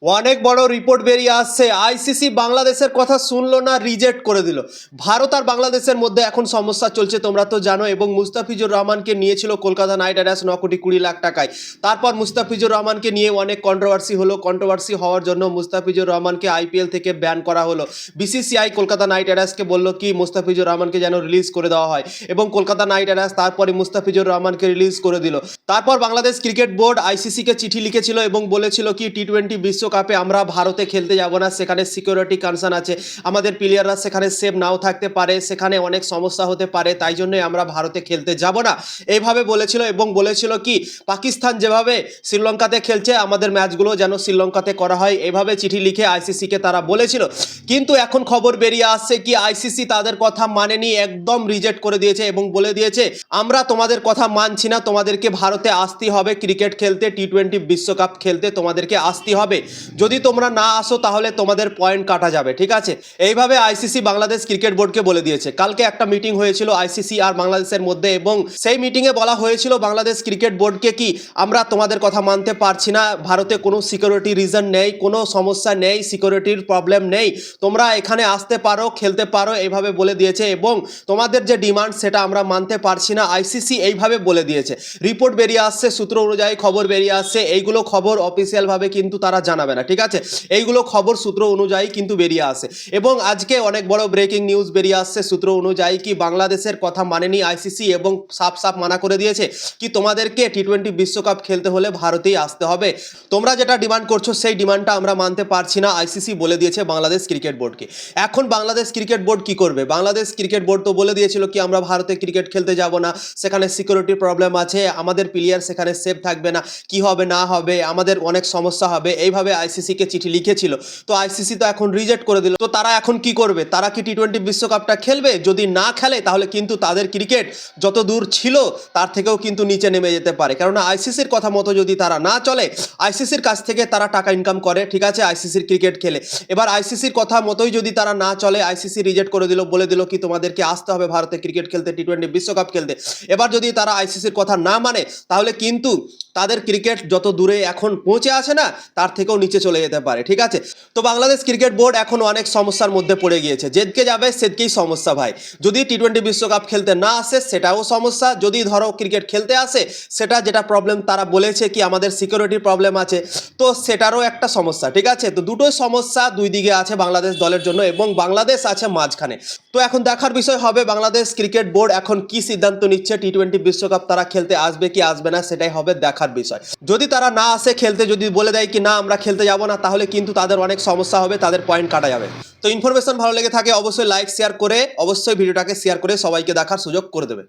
অনেক বড় রিপোর্ট বেরিয়ে আসছে। আইসিসি বাংলাদেশের কথা শুনলো না, রিজেক্ট করে দিল। ভারত আর বাংলাদেশের মধ্যে এখন সমস্যা চলছে, তোমরা তো জানো। এবং মুস্তাফিজুর রহমানকে নিয়েছিল কলকাতা নাইট রাইডার্স 9 কোটি 20 লাখ টাকায়। তারপর মুস্তাফিজুর রহমানকে নিয়ে অনেক কন্ট্রোভার্সি হলো। কন্ট্রোভার্সি হওয়ার জন্য মুস্তাফিজুর রহমানকে আইপিএল থেকে ব্যান করা হলো। বিসিসিআই কলকাতা নাইট রাইডার্সকে বললো কি মুস্তাফিজুর রহমানকে যেন রিলিজ করে দেওয়া হয়, এবং কলকাতা নাইট রাইডার্স তারপরে মুস্তাফিজুর রহমানকে রিলিজ করে দিল। তারপর বাংলাদেশ ক্রিকেট বোর্ড আইসিসিকে চিঠি লিখেছিল এবং বলেছিল কি টি-20 বিশ্বকাপে আমরা ভারতে খেলতে যাব না, সেখানে সিকিউরিটি কনসার্ন আছে, আমাদের প্লেয়াররা সেখানে সেফ নাও থাকতে পারে, সেখানে অনেক সমস্যা হতে পারে, তাই জন্যই আমরা ভারতে খেলতে যাব না, এইভাবে বলেছিল। এবং বলেছিল কি পাকিস্তান যেভাবে শ্রীলঙ্কাতে খেলছে আমাদের ম্যাচগুলো যেন শ্রীলঙ্কাতে করা হয়, এইভাবে চিঠি লিখে আইসিসিকে তারা বলেছিল। কিন্তু এখন খবর বেরিয়ে আসছে কি আইসিসি তাদের কথা মানেনি, একদম রিজেক্ট করে দিয়েছে এবং বলে দিয়েছে আমরা তোমাদের কথা মানছি না, তোমাদেরকে ভারতে আসতে হবে ক্রিকেট খেলতে, টি-20 বিশ্বকাপ খেলতে তোমাদেরকে আসতে হবে। যদি তোমরা না আসো তাহলে তোমাদের পয়েন্ট কাটা যাবে, ঠিক আছে? এইভাবে আইসিসি বাংলাদেশ ক্রিকেট বোর্ডকে বলে দিয়েছে। কালকে একটা মিটিং হয়েছিল আইসিসি আর বাংলাদেশের মধ্যে, এবং সেই মিটিংয়ে বলা হয়েছিল বাংলাদেশ ক্রিকেট বোর্ডকে কি আমরা তোমাদের কথা মানতে পারছি না, ভারতে কোনো সিকিউরিটি রিজন নেই, কোনো সমস্যা নেই, সিকিউরিটির প্রবলেম নেই, তোমরা এখানে আসতে পারো, খেলতে পারো, এইভাবে বলে দিয়েছে। এবং তোমাদের যে ডিমান্ড সেটা আমরা মানতে পারছি না, আইসিসি এইভাবে বলে দিয়েছে। রিপোর্ট বেরিয়ে আসছে, সূত্র অনুযায়ী খবর বেরিয়ে আসছে। এইগুলো খবর অফিসিয়ালভাবে কিন্তু তারা জানাবে না, ঠিক আছে? এইগুলো খবর সূত্র অনুযায়ী কিন্তু বেরিয়ে আসে। এবং আজকে অনেক বড় ব্রেকিং নিউজ বেরিয়ে আসছে সূত্র অনুযায়ী কি বাংলাদেশের কথা মানেনি আইসিসি, এবং সাফ সাফ মানা করে দিয়েছে কি তোমাদেরকে টি-20 বিশ্বকাপ খেলতে হলে ভারতেই আসতে হবে, তোমরা যেটা ডিমান্ড করছো সেই ডিমান্ডটা আমরা মানতে পারছি না, আইসিসি বলে দিয়েছে বাংলাদেশ ক্রিকেট বোর্ডকে। এখন বাংলাদেশ ক্রিকেট বোর্ড কি করবে? বাংলাদেশ ক্রিকেট বোর্ড তো বলে দিয়েছিল কি আমরা ভারতে ক্রিকেট খেলতে যাব না, সেখানে সিকিউরিটির প্রবলেম আছে, আমাদের প্লেয়ার সেখানে সেফ থাকবে না, কি হবে না হবে, আমাদের অনেক সমস্যা হবে, এইভাবে আইসিসিকে চিঠি লিখেছিল। তো আইসিসি তো এখন রিজেক্ট করে দিল। তো তারা এখন কি করবে? তারা কি টি-20 বিশ্বকাপটা খেলবে? যদি না খেলে তাহলে কিন্তু তাদের ক্রিকেট যত দূর ছিল তার থেকেও কিন্তু নিচে নেমে যেতে পারে, কারণ আইসিসির কথা মতো যদি তারা না চলে, আইসিসির কাছ থেকে তারা টাকা ইনকাম করে, ঠিক আছে, আইসিসির ক্রিকেট খেলে। এবার আইসিসির কথা মতোই যদি তারা না চলে, আইসিসি রিজেক্ট করে দিল, বলে দিল কি তোমাদেরকে আসতে হবে ভারতে ক্রিকেট খেলতে, টি-20 বিশ্বকাপ খেলতে। এবার যদি তারা আইসিসির কথা না মানে তাহলে কিন্তু তাদের ক্রিকেট যত দূরে এখন পৌঁছে আসে না তার থেকেও নিচে চলে যেতে পারে, ঠিক আছে? তো বাংলাদেশ ক্রিকেট বোর্ড এখন অনেক সমস্যার মধ্যে পড়ে গিয়েছে, যেদিকে যাবে সেদিকেই সমস্যা ভাই। যদি টি-20 বিশ্বকাপ খেলতে না আসে সেটাও সমস্যা, যদি ধরো ক্রিকেট খেলতে আসে সেটা যেটা প্রবলেম তারা বলেছে কি আমাদের সিকিউরিটির প্রবলেম আছে, তো সেটারও একটা সমস্যা, ঠিক আছে? তো দুটোই সমস্যা দুই দিকে আছে বাংলাদেশ দলের জন্য, এবং বাংলাদেশ আছে মাঝখানে। তো এখন দেখার বিষয় হবে বাংলাদেশ ক্রিকেট বোর্ড এখন কি সিদ্ধান্ত নিচ্ছে, টি-20 বিশ্বকাপ তারা খেলতে আসবে কি আসবে না সেটাই হবে দেখার বিষয়। যদি তারা না আসে খেলতে, যদি বলে দেয় কি না আমরা খেলতে যাব না, তাহলে কিন্তু তাদের অনেক সমস্যা হবে, তাদের পয়েন্ট কাটা যাবে। তো ইনফরমেশন ভালো লেগে থাকে অবশ্যই লাইক শেয়ার করে, অবশ্যই ভিডিওটাকে শেয়ার করে সবাইকে দেখার সুযোগ করে দেবে।